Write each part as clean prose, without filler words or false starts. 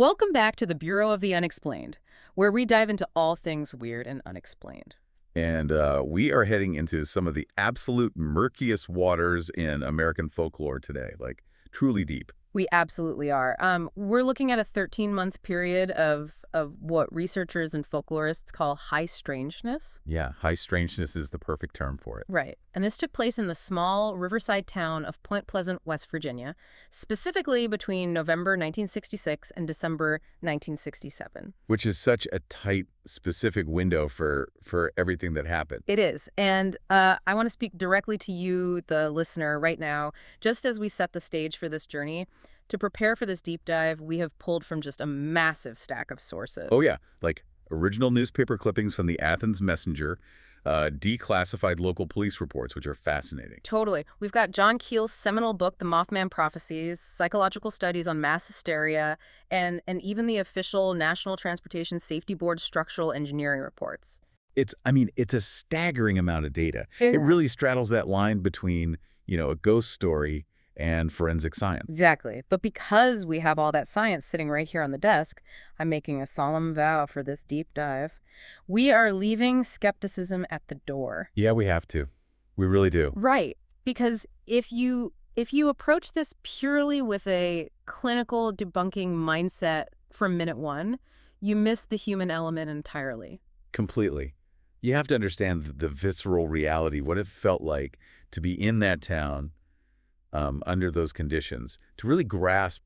Welcome back to the Bureau of the Unexplained, where we dive into all things weird and unexplained. And we are heading into some of the absolute murkiest waters in American folklore today, like truly deep. We absolutely are. We're looking at a 13-month period of what researchers and folklorists call high strangeness. Yeah, high strangeness is the perfect term for it. Right. And this took place in the small riverside town of Point Pleasant, West Virginia, specifically between November 1966 and December 1967. Which is such a tight, specific window for everything that happened. It is. And I want to speak directly to you, the listener, right now, just as we set the stage for this journey. To prepare for this deep dive, we have pulled from just a massive stack of sources. Oh, yeah, like original newspaper clippings from the Athens Messenger, declassified local police reports, which are fascinating. Totally. We've got John Keel's seminal book, The Mothman Prophecies, psychological studies on mass hysteria, and even the official National Transportation Safety Board structural engineering reports. It's a staggering amount of data. Yeah. It really straddles that line between, a ghost story and forensic science. Exactly. But because we have all that science sitting right here on the desk, I'm making a solemn vow for this deep dive. We are leaving skepticism at the door. Yeah, we have to. We really do. Right. Because if you approach this purely with a clinical debunking mindset from minute one, you miss the human element entirely. Completely. You have to understand the visceral reality, what it felt like to be in that town under those conditions, to really grasp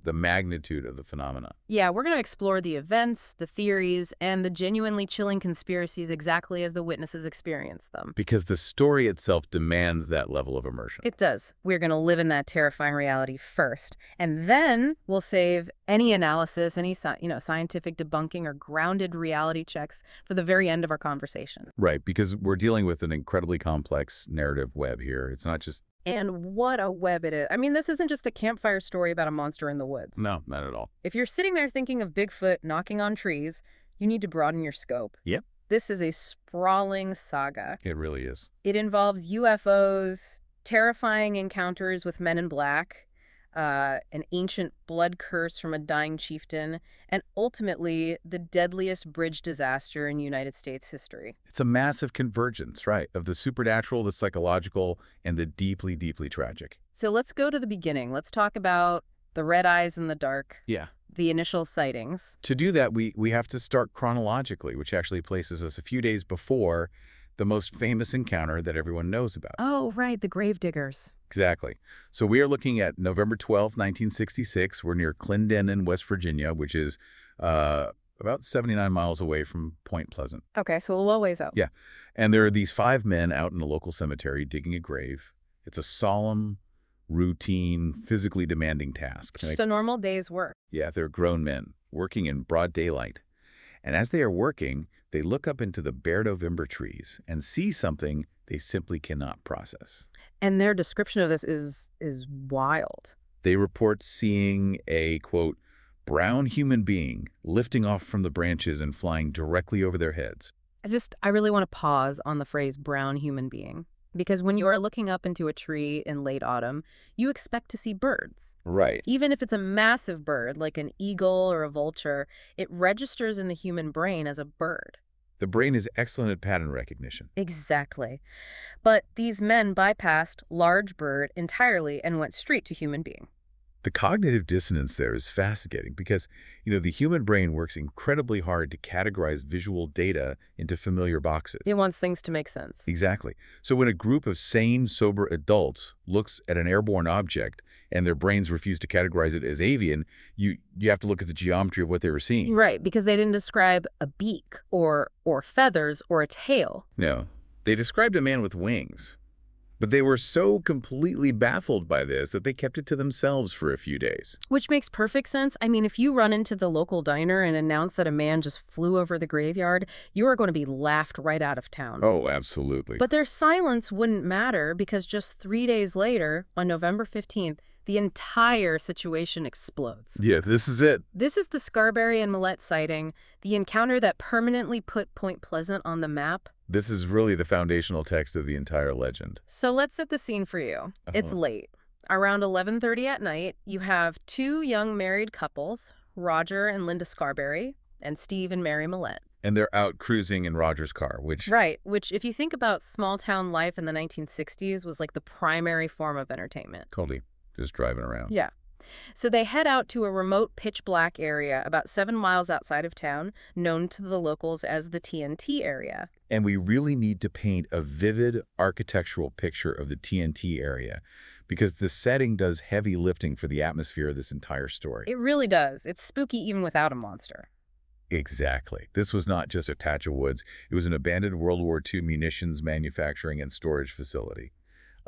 the magnitude of the phenomena. Yeah, we're going to explore the events, the theories, and the genuinely chilling conspiracies exactly as the witnesses experienced them. Because the story itself demands that level of immersion. It does. We're going to live in that terrifying reality first, and then we'll save any analysis, any scientific debunking or grounded reality checks for the very end of our conversation. Right, because we're dealing with an incredibly complex narrative web here. It's not just... And what a web it is. I mean, this isn't just a campfire story about a monster in the woods. No, not at all. If you're sitting there thinking of Bigfoot knocking on trees, you need to broaden your scope. Yep. This is a sprawling saga. It really is. It involves UFOs, terrifying encounters with men in black, an ancient blood curse from a dying chieftain, and ultimately the deadliest bridge disaster in United States history. It's a massive convergence, right, of the supernatural, the psychological, and the deeply, deeply tragic. So let's go to the beginning. Let's talk about the red eyes in the dark. Yeah. The initial sightings. To do that, we have to start chronologically, which actually places us a few days before the most famous encounter that everyone knows about. Oh, right, the gravediggers. Exactly. So we are looking at November 12, 1966. We're near Clendenin, West Virginia, which is about 79 miles away from Point Pleasant. Okay, so a little ways out. Yeah. And there are these 5 men out in a local cemetery digging a grave. It's a solemn, routine, physically demanding task. Just a normal day's work. Yeah, they're grown men working in broad daylight. And as they are working, they look up into the bare November trees and see something they simply cannot process. And their description of this is wild. They report seeing a, quote, brown human being lifting off from the branches and flying directly over their heads. I really want to pause on the phrase brown human being. Because when you are looking up into a tree in late autumn, you expect to see birds. Right. Even if it's a massive bird, like an eagle or a vulture, it registers in the human brain as a bird. The brain is excellent at pattern recognition. Exactly. But these men bypassed large bird entirely and went straight to human being. The cognitive dissonance there is fascinating because, the human brain works incredibly hard to categorize visual data into familiar boxes. It wants things to make sense. Exactly. So when a group of sane, sober adults looks at an airborne object and their brains refuse to categorize it as avian, you have to look at the geometry of what they were seeing. Right, because they didn't describe a beak or feathers or a tail. No, they described a man with wings. But they were so completely baffled by this that they kept it to themselves for a few days. Which makes perfect sense. I mean, if you run into the local diner and announce that a man just flew over the graveyard, you are going to be laughed right out of town. Oh, absolutely. But their silence wouldn't matter because just 3 days later, on November 15th, the entire situation explodes. Yeah, this is it. This is the Scarberry and Millette sighting, the encounter that permanently put Point Pleasant on the map. This is really the foundational text of the entire legend. So let's set the scene for you. It's late. Around 11:30 at night, you have 2 young married couples Roger and Linda Scarberry, and Steve and Mary Millette. And they're out cruising in Roger's car, which, Right, which if you think about small-town life in the 1960s was like the primary form of entertainment. totally just driving around. Yeah. So they head out to a remote pitch-black area about 7 miles outside of town, known to the locals as the TNT Area. And we really need to paint a vivid architectural picture of the TNT area because the setting does heavy lifting for the atmosphere of this entire story. It really does. It's spooky even without a monster. Exactly. This was not just a patch of woods. It was an abandoned World War II munitions manufacturing and storage facility.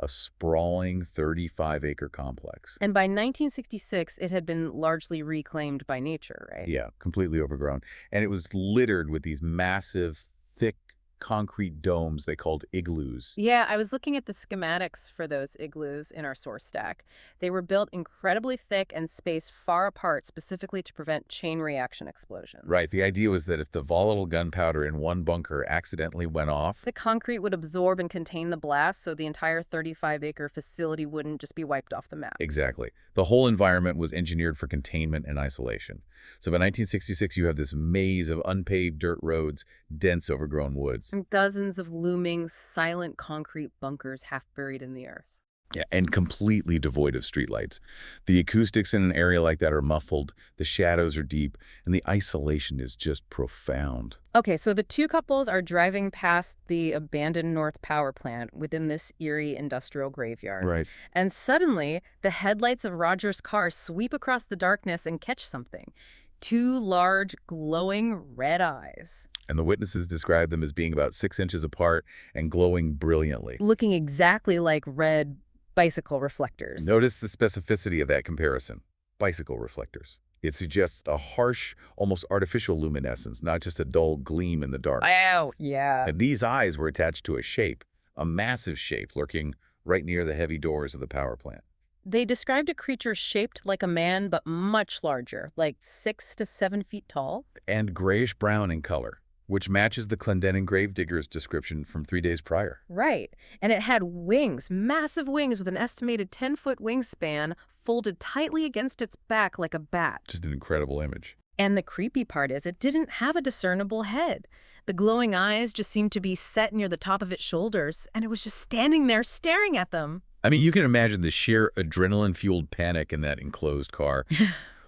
A sprawling 35-acre complex. And by 1966, it had been largely reclaimed by nature, right? Yeah, completely overgrown. And it was littered with these massive, thick concrete domes they called igloos. Yeah, I was looking at the schematics for those igloos in our source stack. They were built incredibly thick and spaced far apart specifically to prevent chain reaction explosions. Right. The idea was that if the volatile gunpowder in one bunker accidentally went off, The concrete would absorb and contain the blast, so the entire 35-acre facility wouldn't just be wiped off the map. exactly, the whole environment was engineered for containment and isolation. So by 1966, you have this maze of unpaved dirt roads, dense overgrown woods. And dozens of looming, silent concrete bunkers half buried in the earth. Yeah, and completely devoid of streetlights. The acoustics in an area like that are muffled, the shadows are deep, and the isolation is just profound. Okay, so the two couples are driving past the abandoned North Power Plant within this eerie industrial graveyard. Right. And suddenly, the headlights of Roger's car sweep across the darkness and catch something. Two large, glowing red eyes. And the witnesses describe them as being about 6 inches apart and glowing brilliantly. Looking exactly like red bicycle reflectors. Notice the specificity of that comparison. Bicycle reflectors. It suggests a harsh, almost artificial luminescence, not just a dull gleam in the dark. Wow, yeah. And these eyes were attached to a massive shape lurking right near the heavy doors of the power plant. They described a creature shaped like a man, but much larger, like 6 to 7 feet tall. And grayish-brown in color, which matches the Clendenin gravedigger's description from 3 days prior. Right. And it had wings, massive wings with an estimated 10-foot wingspan folded tightly against its back like a bat. Just an incredible image. And the creepy part is it didn't have a discernible head. The glowing eyes just seemed to be set near the top of its shoulders, and it was just standing there staring at them. I mean, you can imagine the sheer adrenaline-fueled panic in that enclosed car.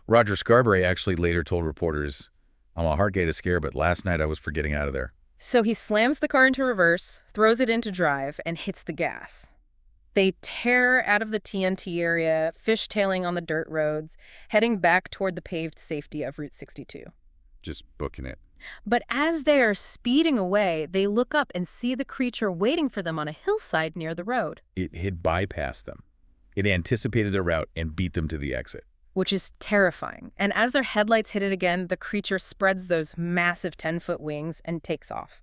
Roger Scarberry actually later told reporters, "I'm a heart gate of scare, but last night I was for getting out of there." So he slams the car into reverse, throws it into drive, and hits the gas. They tear out of the TNT area, fishtailing on the dirt roads, heading back toward the paved safety of Route 62. Just booking it. But as they are speeding away, they look up and see the creature waiting for them on a hillside near the road. It had bypassed them. It anticipated their route and beat them to the exit. Which is terrifying. And as their headlights hit it again, the creature spreads those massive 10-foot wings and takes off.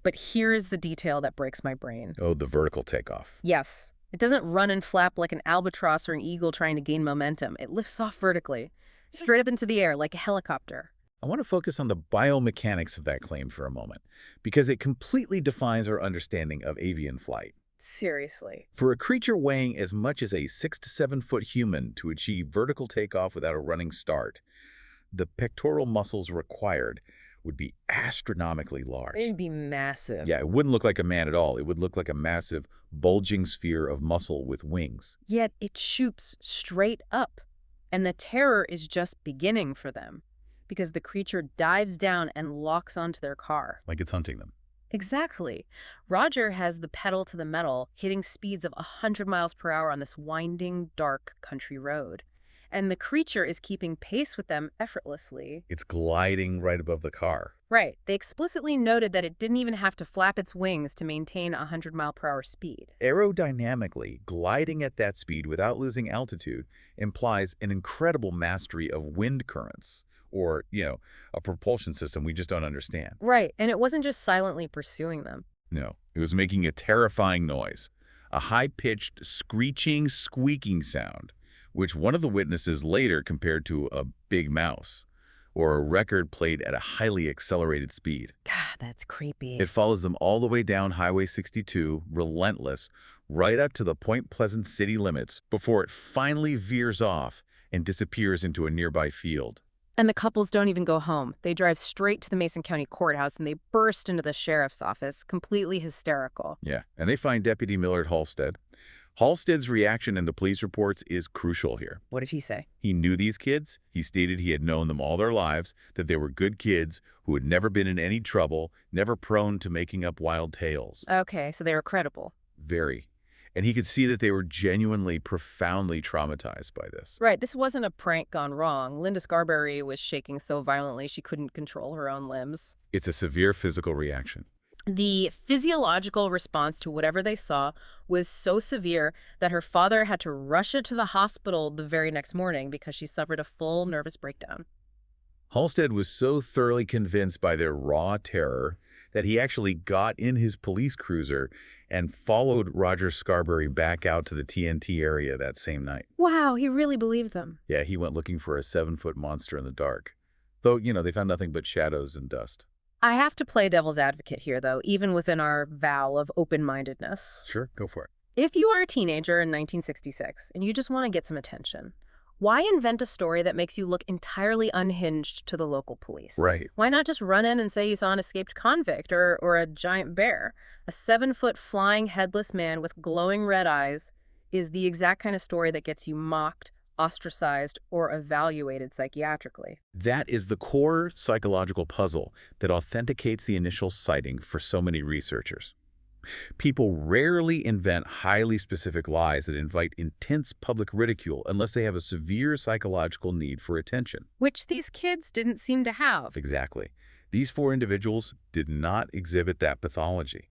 But here is the detail that breaks my brain. Oh, the vertical takeoff. Yes, it doesn't run and flap like an albatross or an eagle trying to gain momentum. It lifts off vertically, straight up into the air like a helicopter. I want to focus on the biomechanics of that claim for a moment, because it completely defines our understanding of avian flight. Seriously. For a creature weighing as much as a 6 to 7 foot human to achieve vertical takeoff without a running start, the pectoral muscles required would be astronomically large. It'd be massive. Yeah, it wouldn't look like a man at all. It would look like a massive, bulging sphere of muscle with wings. Yet it shoots straight up. And the terror is just beginning for them, because the creature dives down and locks onto their car. Like it's hunting them. Exactly. Roger has the pedal to the metal, hitting speeds of 100 miles per hour on this winding, dark country road. And the creature is keeping pace with them effortlessly. It's gliding right above the car. Right. They explicitly noted that it didn't even have to flap its wings to maintain a 100-mile-per-hour speed. Aerodynamically, gliding at that speed without losing altitude implies an incredible mastery of wind currents, or, a propulsion system we just don't understand. Right. And it wasn't just silently pursuing them. No, it was making a terrifying noise, a high-pitched, screeching, squeaking sound, which one of the witnesses later compared to a big mouse, or a record played at a highly accelerated speed. God, that's creepy. It follows them all the way down Highway 62, relentless, right up to the Point Pleasant city limits, before it finally veers off and disappears into a nearby field. And the couples don't even go home. They drive straight to the Mason County Courthouse and they burst into the sheriff's office, completely hysterical. Yeah, and they find Deputy Millard Halstead. Halstead's reaction in the police reports is crucial here. What did he say? He knew these kids. He stated he had known them all their lives, that they were good kids who had never been in any trouble, never prone to making up wild tales. Okay, so they were credible. Very. And he could see that they were genuinely, profoundly traumatized by this. Right, this wasn't a prank gone wrong. Linda Scarberry was shaking so violently she couldn't control her own limbs. It's a severe physical reaction. The physiological response to whatever they saw was so severe that her father had to rush her to the hospital the very next morning because she suffered a full nervous breakdown. Halstead was so thoroughly convinced by their raw terror that he actually got in his police cruiser and followed Roger Scarberry back out to the TNT area that same night. Wow, he really believed them. Yeah, he went looking for a 7-foot monster in the dark. Though, they found nothing but shadows and dust. I have to play devil's advocate here, though, even within our vow of open-mindedness. Sure, go for it. If you are a teenager in 1966 and you just want to get some attention, why invent a story that makes you look entirely unhinged to the local police? Right. Why not just run in and say you saw an escaped convict or a giant bear? A 7-foot flying headless man with glowing red eyes is the exact kind of story that gets you mocked, ostracized, or evaluated psychiatrically. That is the core psychological puzzle that authenticates the initial sighting for so many researchers. People rarely invent highly specific lies that invite intense public ridicule unless they have a severe psychological need for attention. Which these kids didn't seem to have. Exactly. These 4 individuals did not exhibit that pathology.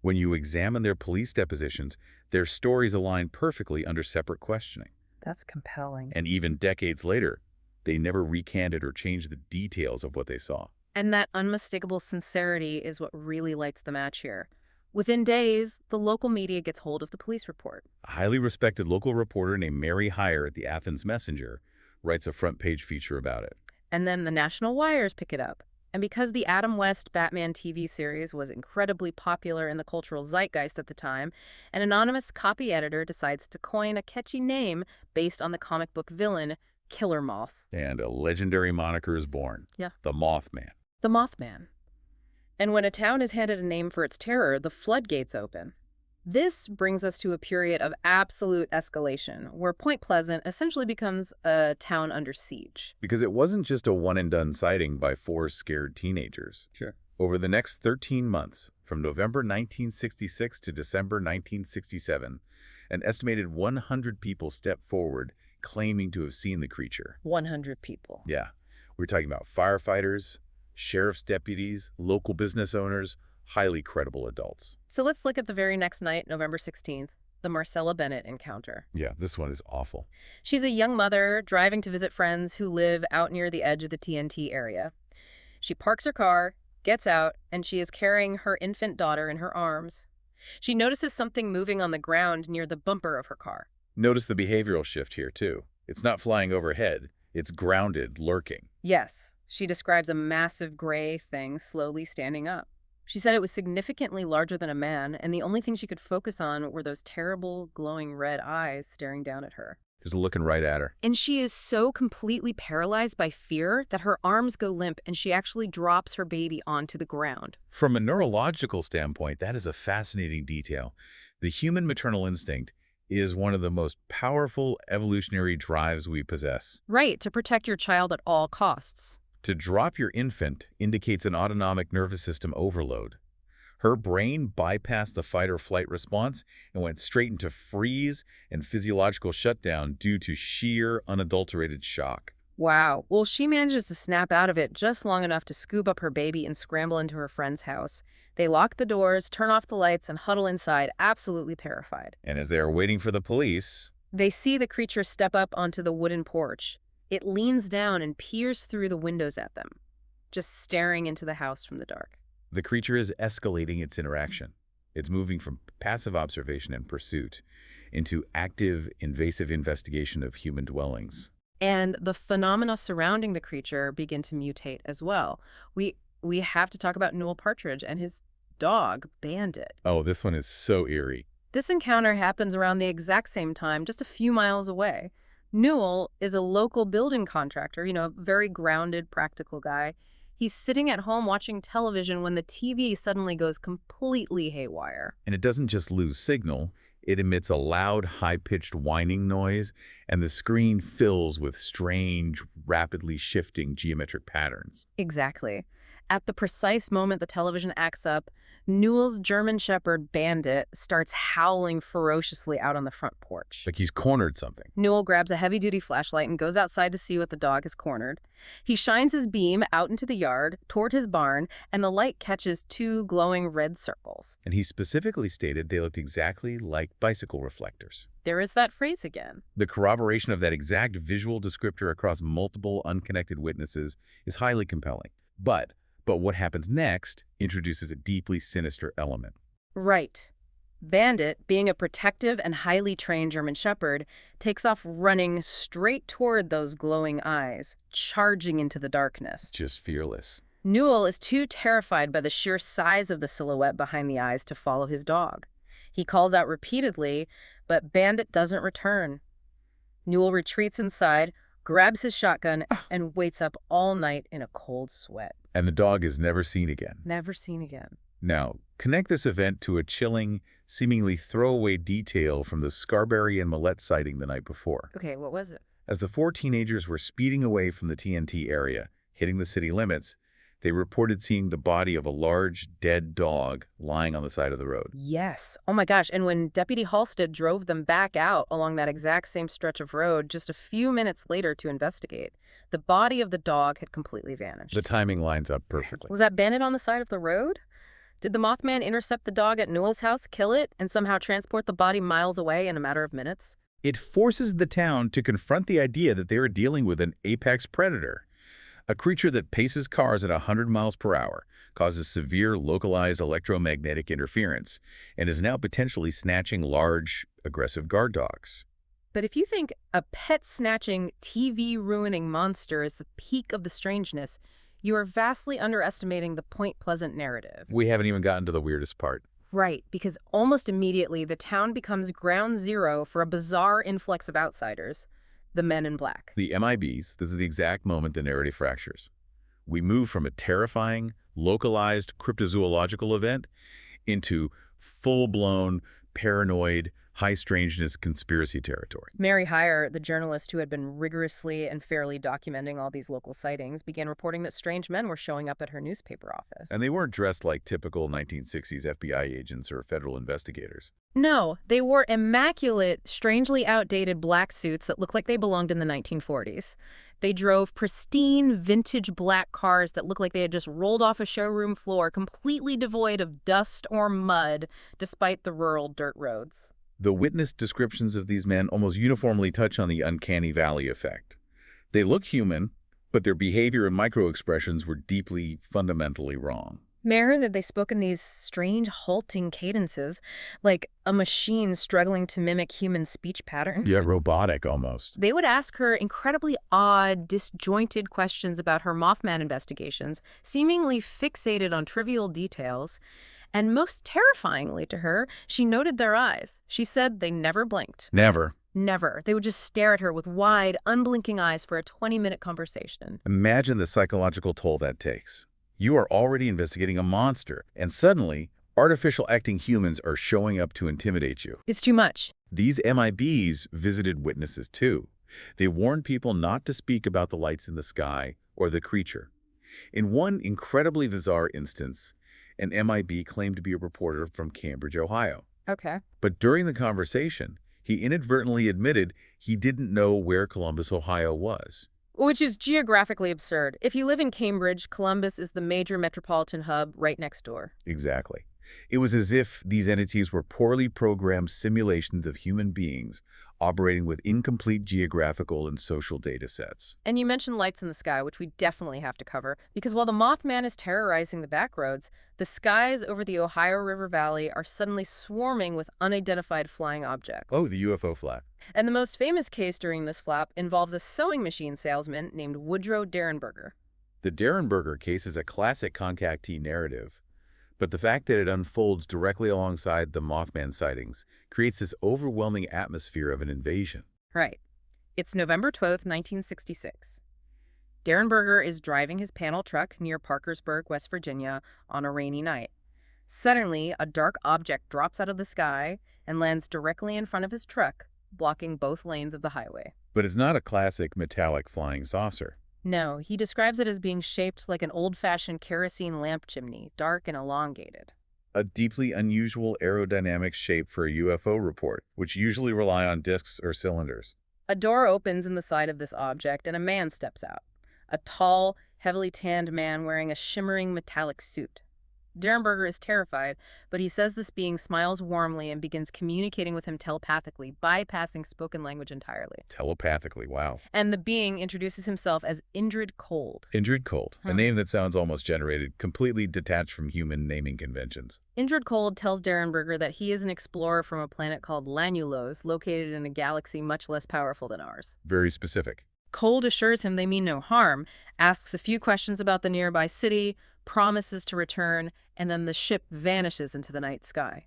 When you examine their police depositions, their stories align perfectly under separate questioning. That's compelling. And even decades later, they never recanted or changed the details of what they saw. And that unmistakable sincerity is what really lights the match here. Within days, the local media gets hold of the police report. A highly respected local reporter named Mary Heyer at the Athens Messenger writes a front-page feature about it. And then the national wires pick it up. And because the Adam West Batman TV series was incredibly popular in the cultural zeitgeist at the time, an anonymous copy editor decides to coin a catchy name based on the comic book villain, Killer Moth. And a legendary moniker is born. Yeah. The Mothman. The Mothman. And when a town is handed a name for its terror, the floodgates open. This brings us to a period of absolute escalation, where Point Pleasant essentially becomes a town under siege. Because it wasn't just a one-and-done sighting by 4 scared teenagers. Sure. Over the next 13 months, from November 1966 to December 1967, an estimated 100 people stepped forward claiming to have seen the creature. 100 people. Yeah. We're talking about firefighters, sheriff's deputies, local business owners, highly credible adults. So let's look at the very next night, November 16th, the Marcella Bennett encounter. Yeah, this one is awful. She's a young mother driving to visit friends who live out near the edge of the TNT area. She parks her car, gets out, and she is carrying her infant daughter in her arms. She notices something moving on the ground near the bumper of her car. Notice the behavioral shift here, too. It's not flying overhead. It's grounded, lurking. Yes, she describes a massive gray thing slowly standing up. She said it was significantly larger than a man, and the only thing she could focus on were those terrible, glowing red eyes staring down at her. Just looking right at her. And she is so completely paralyzed by fear that her arms go limp and she actually drops her baby onto the ground. From a neurological standpoint, that is a fascinating detail. The human maternal instinct is one of the most powerful evolutionary drives we possess. Right, to protect your child at all costs. To drop your infant indicates an autonomic nervous system overload. Her brain bypassed the fight-or-flight response and went straight into freeze and physiological shutdown due to sheer, unadulterated shock. Wow. Well, she manages to snap out of it just long enough to scoop up her baby and scramble into her friend's house. They lock the doors, turn off the lights, and huddle inside, absolutely terrified. And as they are waiting for the police, They see the creature step up onto the wooden porch. It leans down and peers through the windows at them, just staring into the house from the dark. the creature is escalating its interaction. It's moving from passive observation and pursuit into active, invasive investigation of human dwellings. And the phenomena surrounding the creature begin to mutate as well. We have to talk about Newell Partridge and his dog, Bandit. Oh, this one is so eerie. This encounter happens around the exact same time, just a few miles away. Newell is a local building contractor, a very grounded, practical guy. He's sitting at home watching television when the TV suddenly goes completely haywire. And it doesn't just lose signal, it emits a loud, high-pitched whining noise, and the screen fills with strange, rapidly shifting geometric patterns. Exactly. At the precise moment the television acts up, Newell's German Shepherd Bandit starts howling ferociously out on the front porch. Like he's cornered something. Newell grabs a heavy-duty flashlight and goes outside to see what the dog has cornered. He shines his beam out into the yard, toward his barn, and the light catches two glowing red circles. And he specifically stated they looked exactly like bicycle reflectors. There is that phrase again. The corroboration of that exact visual descriptor across multiple unconnected witnesses is highly compelling. But what happens next introduces a deeply sinister element. Right. Bandit, being a protective and highly trained German Shepherd, takes off running straight toward those glowing eyes, charging into the darkness. Just fearless. Newell is too terrified by the sheer size of the silhouette behind the eyes to follow his dog. He calls out repeatedly, but Bandit doesn't return. Newell retreats inside, grabs his shotgun, and waits up all night in a cold sweat. And the dog is never seen again. Never seen again. Now, connect this event to a chilling, seemingly throwaway detail from the Scarberry and Millette sighting the night before. Okay, what was it? As the four teenagers were speeding away from the TNT area, hitting the city limits, they reported seeing the body of a large, dead dog lying on the side of the road. Yes. Oh my gosh. And when Deputy Halstead drove them back out along that exact same stretch of road just a few minutes later to investigate, the body of the dog had completely vanished. The timing lines up perfectly. Was that Bandit on the side of the road? Did the Mothman intercept the dog at Newell's house, kill it, and somehow transport the body miles away in a matter of minutes? It forces the town to confront the idea that they are dealing with an apex predator. A creature that paces cars at 100 miles per hour, causes severe localized electromagnetic interference, and is now potentially snatching large, aggressive guard dogs. But if you think a pet-snatching, TV-ruining monster is the peak of the strangeness, you are vastly underestimating the Point Pleasant narrative. We haven't even gotten to the weirdest part. Right, because almost immediately the town becomes ground zero for a bizarre influx of outsiders. The men in black. The MIBs, this is the exact moment the narrative fractures. We move from a terrifying, localized cryptozoological event into full-blown, paranoid, high-strangeness conspiracy territory. Mary Heyer, the journalist who had been rigorously and fairly documenting all these local sightings, began reporting that strange men were showing up at her newspaper office. And they weren't dressed like typical 1960s FBI agents or federal investigators. No, they wore immaculate, strangely outdated black suits that looked like they belonged in the 1940s. They drove pristine, vintage black cars that looked like they had just rolled off a showroom floor, completely devoid of dust or mud, despite the rural dirt roads. The witness descriptions of these men almost uniformly touch on the uncanny valley effect. They look human, but their behavior and microexpressions were deeply, fundamentally wrong. Marin, they spoke in these strange, halting cadences, like a machine struggling to mimic human speech pattern. Yeah, robotic almost. They would ask her incredibly odd, disjointed questions about her Mothman investigations, seemingly fixated on trivial details. And most terrifyingly to her, she noted their eyes. She said they never blinked. Never. Never. They would just stare at her with wide, unblinking eyes for a 20-minute conversation. Imagine the psychological toll that takes. You are already investigating a monster, and suddenly, artificial acting humans are showing up to intimidate you. It's too much. These MIBs visited witnesses too. They warned people not to speak about the lights in the sky or the creature. In one incredibly bizarre instance, an MIB claimed to be a reporter from Cambridge, Ohio. Okay. But during the conversation, he inadvertently admitted he didn't know where Columbus, Ohio was. Which is geographically absurd. If you live in Cambridge, Columbus is the major metropolitan hub right next door. Exactly. It was as if these entities were poorly programmed simulations of human beings operating with incomplete geographical and social data sets. And you mentioned lights in the sky, which we definitely have to cover, because while the Mothman is terrorizing the backroads, the skies over the Ohio River Valley are suddenly swarming with unidentified flying objects. Oh, the UFO flap. And the most famous case during this flap involves a sewing machine salesman named Woodrow Derenberger. The Derenberger case is a classic contactee narrative, but the fact that it unfolds directly alongside the Mothman sightings creates this overwhelming atmosphere of an invasion. Right. It's November 12th, 1966. Derenberger is driving his panel truck near Parkersburg, West Virginia, on a rainy night. Suddenly, a dark object drops out of the sky and lands directly in front of his truck, blocking both lanes of the highway. But it's not a classic metallic flying saucer. No, he describes it as being shaped like an old-fashioned kerosene lamp chimney, dark and elongated. A deeply unusual aerodynamic shape for a UFO report, which usually rely on disks or cylinders. A door opens in the side of this object, and a man steps out. A tall, heavily tanned man wearing a shimmering metallic suit. Derenberger is terrified, but he says this being smiles warmly and begins communicating with him telepathically, bypassing spoken language entirely. Telepathically, wow. And the being introduces himself as Indrid Cold. Indrid Cold, a name that sounds almost generated, completely detached from human naming conventions. Indrid Cold tells Derenberger that he is an explorer from a planet called Lanulos, located in a galaxy much less powerful than ours. Very specific. Cold assures him they mean no harm, asks a few questions about the nearby city, promises to return, and then the ship vanishes into the night sky.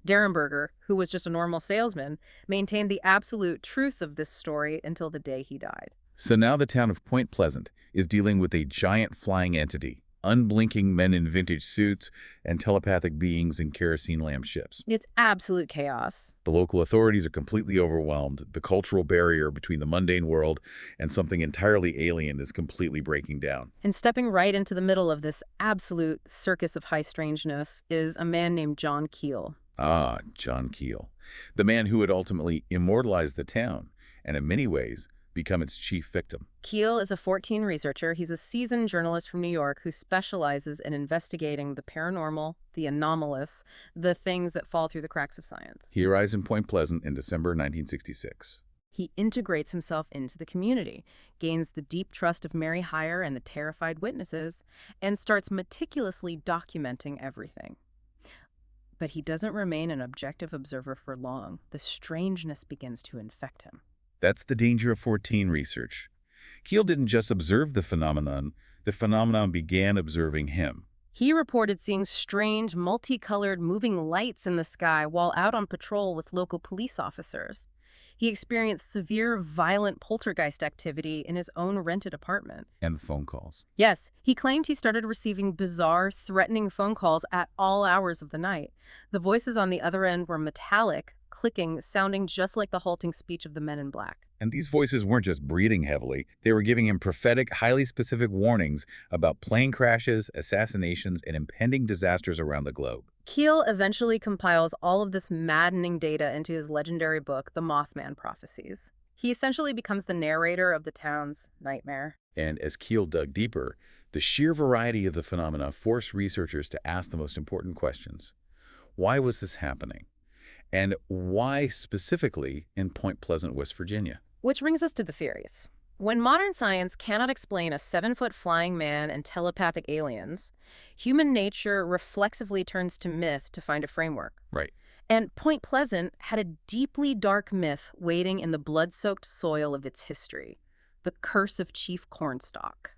Derenberger, who was just a normal salesman, maintained the absolute truth of this story until the day he died. So now the town of Point Pleasant is dealing with a giant flying entity, unblinking men in vintage suits, and telepathic beings in kerosene lamp ships. It's absolute chaos. The local authorities are completely overwhelmed. The cultural barrier between the mundane world and something entirely alien is completely breaking down. And stepping right into the middle of this absolute circus of high strangeness is a man named John Keel. Ah, John Keel, the man who would ultimately immortalize the town, and in many ways, become its chief victim. Keel is a 14 researcher. He's a seasoned journalist from New York who specializes in investigating the paranormal, the anomalous, the things that fall through the cracks of science. He arrives in Point Pleasant in December 1966. He integrates himself into the community, gains the deep trust of Mary Hyre and the terrified witnesses, and starts meticulously documenting everything. But he doesn't remain an objective observer for long. The strangeness begins to infect him. That's the danger of 14 research. Keel didn't just observe the phenomenon began observing him. He reported seeing strange, multicolored moving lights in the sky while out on patrol with local police officers. He experienced severe, violent poltergeist activity in his own rented apartment. And the phone calls. Yes, he claimed he started receiving bizarre, threatening phone calls at all hours of the night. The voices on the other end were metallic, clicking, sounding just like the halting speech of the men in black. And these voices weren't just breathing heavily. They were giving him prophetic, highly specific warnings about plane crashes, assassinations, and impending disasters around the globe. Keel eventually compiles all of this maddening data into his legendary book, The Mothman Prophecies. He essentially becomes the narrator of the town's nightmare. And as Keel dug deeper, the sheer variety of the phenomena forced researchers to ask the most important questions. Why was this happening? And why specifically in Point Pleasant, West Virginia? Which brings us to the theories. When modern science cannot explain a 7-foot flying man and telepathic aliens, human nature reflexively turns to myth to find a framework. Right. And Point Pleasant had a deeply dark myth waiting in the blood-soaked soil of its history, the curse of Chief Cornstalk.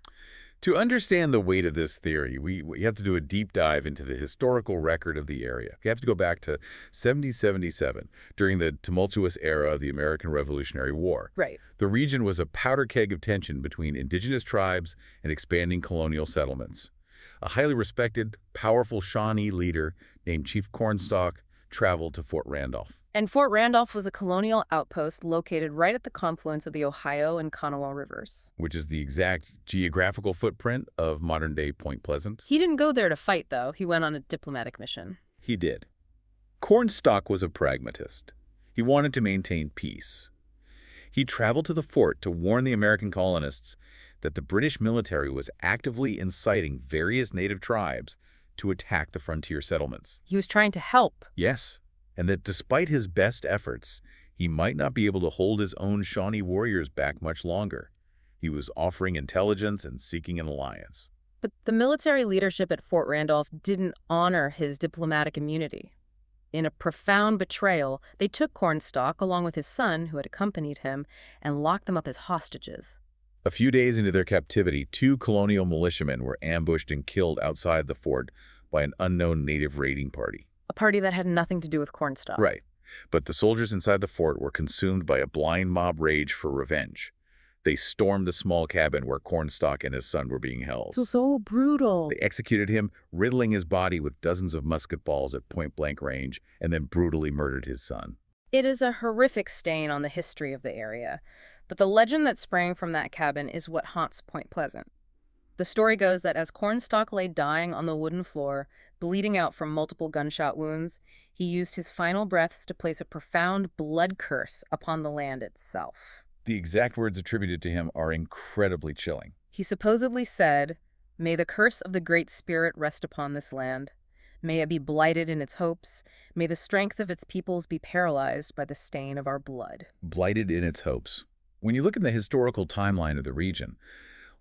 To understand the weight of this theory, we have to do a deep dive into the historical record of the area. We have to go back to 1777, during the tumultuous era of the American Revolutionary War. Right. The region was a powder keg of tension between indigenous tribes and expanding colonial settlements. A highly respected, powerful Shawnee leader named Chief Cornstalk traveled to Fort Randolph. And Fort Randolph was a colonial outpost located right at the confluence of the Ohio and Kanawha rivers. Which is the exact geographical footprint of modern-day Point Pleasant. He didn't go there to fight, though. He went on a diplomatic mission. He did. Cornstalk was a pragmatist. He wanted to maintain peace. He traveled to the fort to warn the American colonists that the British military was actively inciting various native tribes to attack the frontier settlements. He was trying to help. Yes, and that despite his best efforts, he might not be able to hold his own Shawnee warriors back much longer. He was offering intelligence and seeking an alliance. But the military leadership at Fort Randolph didn't honor his diplomatic immunity. In a profound betrayal, they took Cornstalk, along with his son, who had accompanied him, and locked them up as hostages. A few days into their captivity, 2 colonial militiamen were ambushed and killed outside the fort by an unknown native raiding party. A party that had nothing to do with Cornstalk. Right. But the soldiers inside the fort were consumed by a blind mob rage for revenge. They stormed the small cabin where Cornstalk and his son were being held. So brutal. They executed him, riddling his body with dozens of musket balls at point-blank range, and then brutally murdered his son. It is a horrific stain on the history of the area, but the legend that sprang from that cabin is what haunts Point Pleasant. The story goes that as Cornstalk lay dying on the wooden floor, bleeding out from multiple gunshot wounds, he used his final breaths to place a profound blood curse upon the land itself. The exact words attributed to him are incredibly chilling. He supposedly said, "May the curse of the Great Spirit rest upon this land. May it be blighted in its hopes. May the strength of its peoples be paralyzed by the stain of our blood." Blighted in its hopes. When you look in the historical timeline of the region,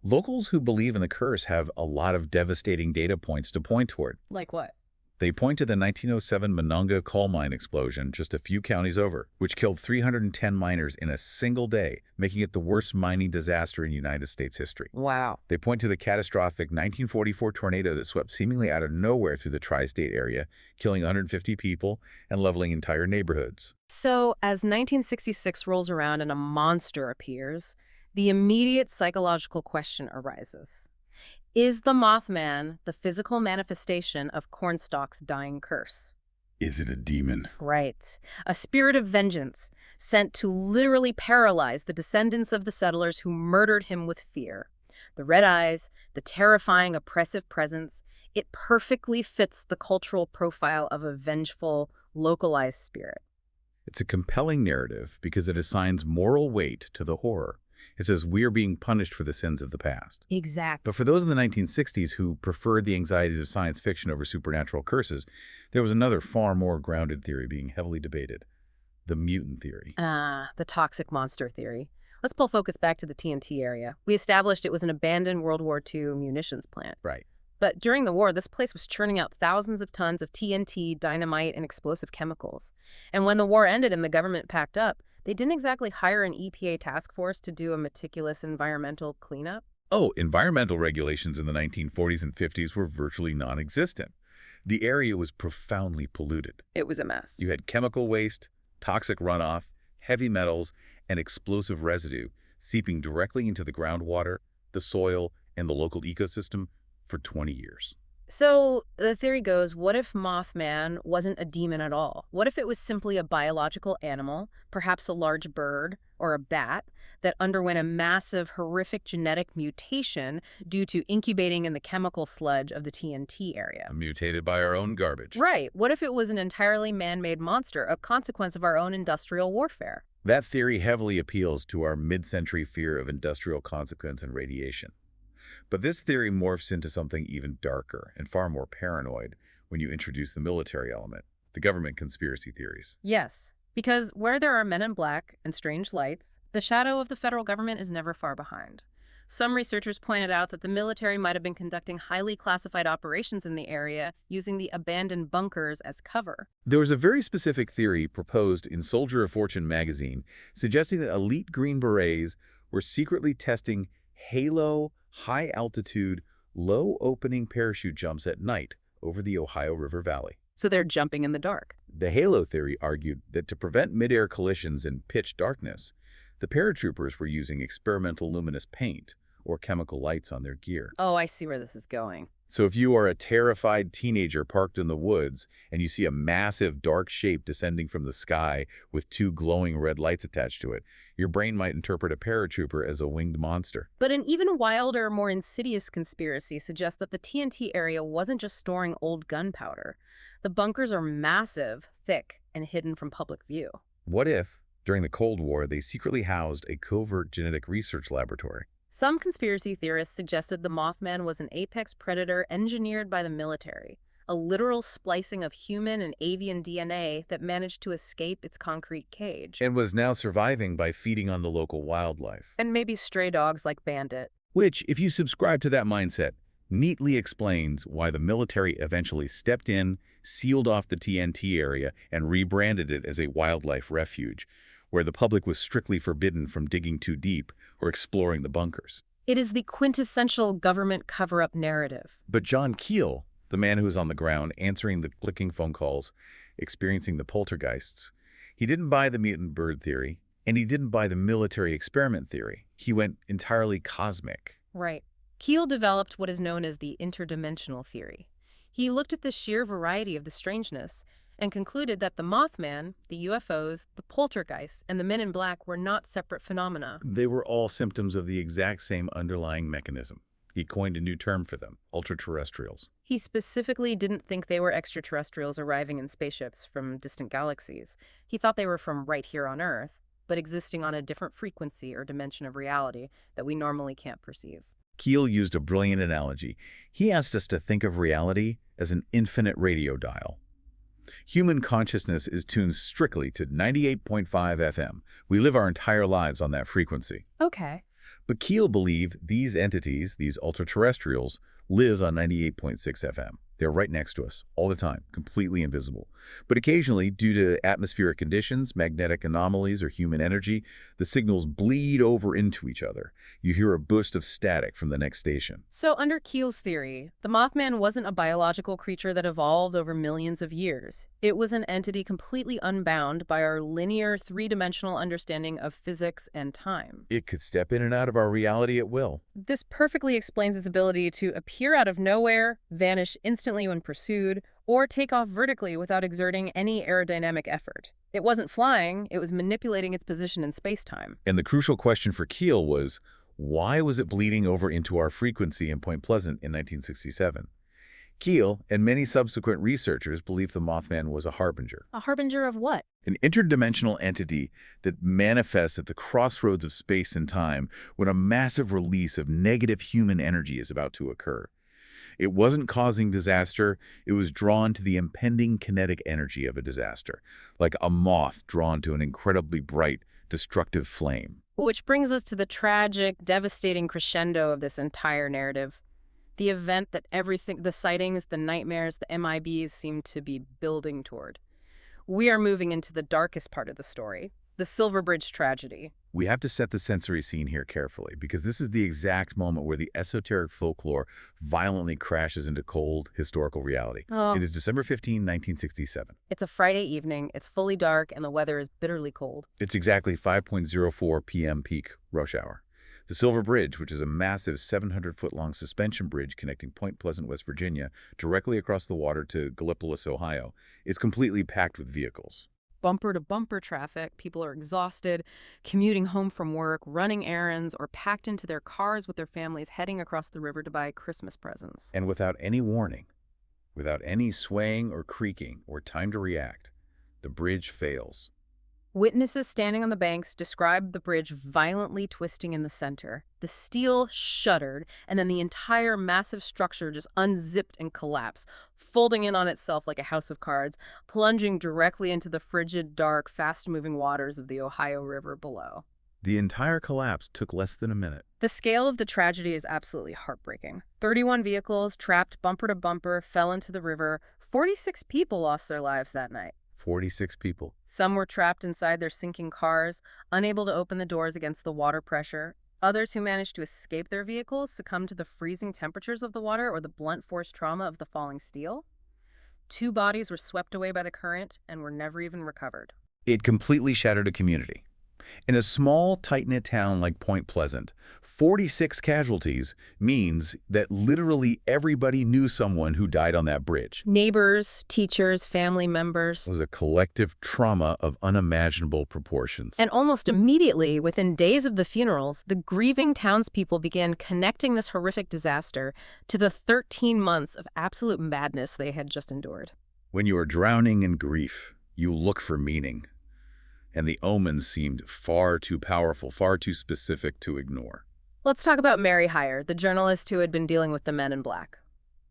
locals who believe in the curse have a lot of devastating data points to point toward. Like what? They point to the 1907 Monongah coal mine explosion just a few counties over, which killed 310 miners in a single day, making it the worst mining disaster in United States history. Wow. They point to the catastrophic 1944 tornado that swept seemingly out of nowhere through the tri-state area, killing 150 people and leveling entire neighborhoods. So, as 1966 rolls around and a monster appears, the immediate psychological question arises. Is the Mothman the physical manifestation of Cornstalk's dying curse? Is it a demon? Right. A spirit of vengeance, sent to literally paralyze the descendants of the settlers who murdered him with fear. The red eyes, the terrifying, oppressive presence, it perfectly fits the cultural profile of a vengeful, localized spirit. It's a compelling narrative because it assigns moral weight to the horror. It says we're being punished for the sins of the past. Exactly. But for those in the 1960s who preferred the anxieties of science fiction over supernatural curses, there was another far more grounded theory being heavily debated: the mutant theory. The toxic monster theory. Let's pull focus back to the TNT area. We established it was an abandoned World War II munitions plant. Right. But during the war, this place was churning out thousands of tons of TNT, dynamite, and explosive chemicals. And when the war ended and the government packed up, they didn't exactly hire an EPA task force to do a meticulous environmental cleanup. Oh, environmental regulations in the 1940s and 50s were virtually non-existent. The area was profoundly polluted. It was a mess. You had chemical waste, toxic runoff, heavy metals, and explosive residue seeping directly into the groundwater, the soil, and the local ecosystem for 20 years. So the theory goes, what if Mothman wasn't a demon at all? What if it was simply a biological animal, perhaps a large bird or a bat, that underwent a massive, horrific genetic mutation due to incubating in the chemical sludge of the TNT area? Mutated by our own garbage. Right. What if it was an entirely man-made monster, a consequence of our own industrial warfare? That theory heavily appeals to our mid-century fear of industrial consequence and radiation. But this theory morphs into something even darker and far more paranoid when you introduce the military element, the government conspiracy theories. Yes, because where there are men in black and strange lights, the shadow of the federal government is never far behind. Some researchers pointed out that the military might have been conducting highly classified operations in the area using the abandoned bunkers as cover. There was a very specific theory proposed in Soldier of Fortune magazine suggesting that elite Green Berets were secretly testing halo, high-altitude, low-opening parachute jumps at night over the Ohio River Valley. So they're jumping in the dark. The halo theory argued that to prevent mid-air collisions in pitch darkness, the paratroopers were using experimental luminous paint or chemical lights on their gear. Oh, I see where this is going. So if you are a terrified teenager parked in the woods and you see a massive dark shape descending from the sky with two glowing red lights attached to it, your brain might interpret a paratrooper as a winged monster. But an even wilder, more insidious conspiracy suggests that the TNT area wasn't just storing old gunpowder. The bunkers are massive, thick, and hidden from public view. What if, during the Cold War, they secretly housed a covert genetic research laboratory? Some conspiracy theorists suggested the Mothman was an apex predator engineered by the military, a literal splicing of human and avian DNA that managed to escape its concrete cage. And was now surviving by feeding on the local wildlife. And maybe stray dogs like Bandit. Which, if you subscribe to that mindset, neatly explains why the military eventually stepped in, sealed off the TNT area, and rebranded it as a wildlife refuge, where the public was strictly forbidden from digging too deep or exploring the bunkers. It is the quintessential government cover-up narrative. But John Keel, the man who was on the ground answering the clicking phone calls, experiencing the poltergeists, He didn't buy the mutant bird theory, and he didn't buy the military experiment theory. He went entirely cosmic. Right. Keel developed what is known as the interdimensional theory. He looked at the sheer variety of the strangeness and concluded that the Mothman, the UFOs, the poltergeists, and the men in black were not separate phenomena. They were all symptoms of the exact same underlying mechanism. He coined a new term for them, ultra-terrestrials. He specifically didn't think they were extraterrestrials arriving in spaceships from distant galaxies. He thought they were from right here on Earth, but existing on a different frequency or dimension of reality that we normally can't perceive. Keel used a brilliant analogy. He asked us to think of reality as an infinite radio dial. Human consciousness is tuned strictly to 98.5 FM. We live our entire lives on that frequency. Okay. But Keel believed these entities, these ultra-terrestrials, live on 98.6 FM. They're right next to us all the time, completely invisible. But occasionally, due to atmospheric conditions, magnetic anomalies, or human energy, the signals bleed over into each other. You hear a burst of static from the next station. So under Keel's theory, the Mothman wasn't a biological creature that evolved over millions of years. It was an entity completely unbound by our linear, three-dimensional understanding of physics and time. It could step in and out of our reality at will. This perfectly explains its ability to appear out of nowhere, vanish instantly when pursued, or take off vertically without exerting any aerodynamic effort. It wasn't flying, it was manipulating its position in space-time. And the crucial question for Keel was, why was it bleeding over into our frequency in Point Pleasant in 1967? Keel and many subsequent researchers believe the Mothman was a harbinger. A harbinger of what? An interdimensional entity that manifests at the crossroads of space and time when a massive release of negative human energy is about to occur. It wasn't causing disaster, it was drawn to the impending kinetic energy of a disaster, like a moth drawn to an incredibly bright, destructive flame. Which brings us to the tragic, devastating crescendo of this entire narrative. The event that everything, the sightings, the nightmares, the MIBs seem to be building toward. We are moving into the darkest part of the story, the Silver Bridge tragedy. We have to set the sensory scene here carefully, because this is the exact moment where the esoteric folklore violently crashes into cold, historical reality. It is December 15, 1967. It's a Friday evening, it's fully dark, and the weather is bitterly cold. It's exactly 5:04 p.m. peak rush hour. The Silver Bridge, which is a massive 700-foot-long suspension bridge connecting Point Pleasant, West Virginia, directly across the water to Gallipolis, Ohio, is completely packed with vehicles. Bumper-to-bumper traffic, people are exhausted, commuting home from work, running errands, or packed into their cars with their families heading across the river to buy Christmas presents. And without any warning, without any swaying or creaking or time to react, the bridge fails. Witnesses standing on the banks described the bridge violently twisting in the center. The steel shuddered, and then the entire massive structure just unzipped and collapsed, folding in on itself like a house of cards, plunging directly into the frigid, dark, fast-moving waters of the Ohio River below. The entire collapse took less than a minute. The scale of the tragedy is absolutely heartbreaking. 31 vehicles, trapped bumper to bumper, fell into the river. 46 people lost their lives that night. 46 people. Some were trapped inside their sinking cars, unable to open the doors against the water pressure. Others who managed to escape their vehicles succumbed to the freezing temperatures of the water or the blunt force trauma of the falling steel. 2 bodies were swept away by the current and were never even recovered. It completely shattered a community. In a small, tight-knit town like Point Pleasant, 46 casualties means that literally everybody knew someone who died on that bridge. Neighbors, teachers, family members. It was a collective trauma of unimaginable proportions. And almost immediately, within days of the funerals, the grieving townspeople began connecting this horrific disaster to the 13 months of absolute madness they had just endured. When you are drowning in grief, you look for meaning. And the omens seemed far too powerful, far too specific to ignore. Let's talk about Mary Hyre, the journalist who had been dealing with the men in black.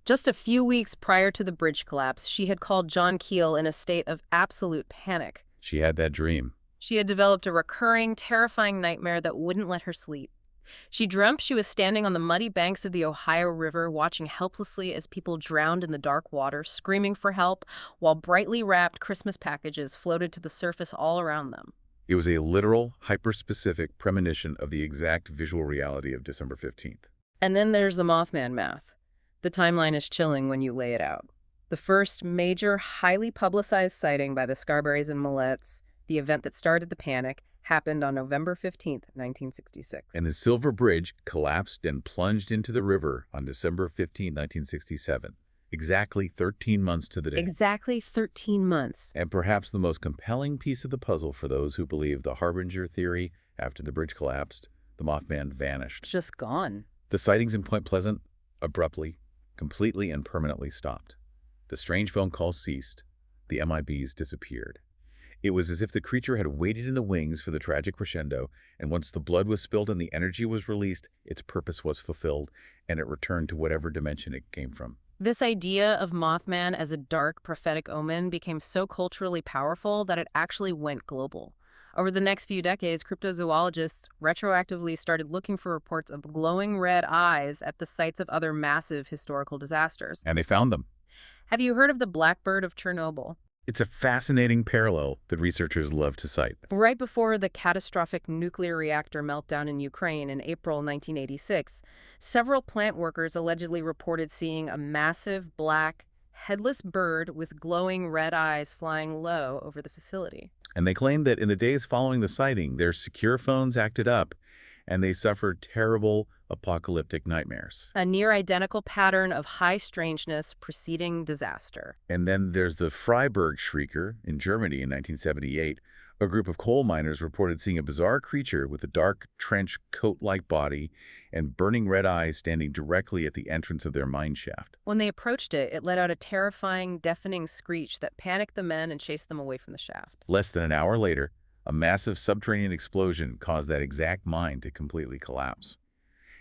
Just a few weeks prior to the bridge collapse, she had called John Keel in a state of absolute panic. She had that dream. She had developed a recurring, terrifying nightmare that wouldn't let her sleep. She dreamt she was standing on the muddy banks of the Ohio River, watching helplessly as people drowned in the dark water, screaming for help, while brightly wrapped Christmas packages floated to the surface all around them. It was a literal, hyper-specific premonition of the exact visual reality of December 15th. And then there's the Mothman math. The timeline is chilling when you lay it out. The first major, highly publicized sighting by the Scarberrys and Millettes The event that started the panic happened on November 15th, 1966. And the Silver Bridge collapsed and plunged into the river on December 15, 1967. Exactly 13 months to the day. Exactly 13 months. And perhaps the most compelling piece of the puzzle for those who believe the Harbinger theory, after the bridge collapsed, the Mothman vanished. Just gone. The sightings in Point Pleasant abruptly, completely and permanently stopped. The strange phone calls ceased. The MIBs disappeared. It was as if the creature had waited in the wings for the tragic crescendo, and once the blood was spilled and the energy was released, its purpose was fulfilled, and it returned to whatever dimension it came from. This idea of Mothman as a dark prophetic omen became so culturally powerful that it actually went global. Over the next few decades, cryptozoologists retroactively started looking for reports of glowing red eyes at the sites of other massive historical disasters. And they found them. Have you heard of the Blackbird of Chernobyl? It's a fascinating parallel that researchers love to cite. Right before the catastrophic nuclear reactor meltdown in Ukraine in April 1986, several plant workers allegedly reported seeing a massive black, headless bird with glowing red eyes flying low over the facility. And they claimed that in the days following the sighting, their secure phones acted up, and they suffered terrible apocalyptic nightmares. A near-identical pattern of high strangeness preceding disaster. And then there's the Freiburg Shrieker in Germany in 1978. A group of coal miners reported seeing a bizarre creature with a dark trench coat-like body and burning red eyes standing directly at the entrance of their mine shaft. When they approached it, it let out a terrifying, deafening screech that panicked the men and chased them away from the shaft. Less than an hour later, a massive subterranean explosion caused that exact mine to completely collapse.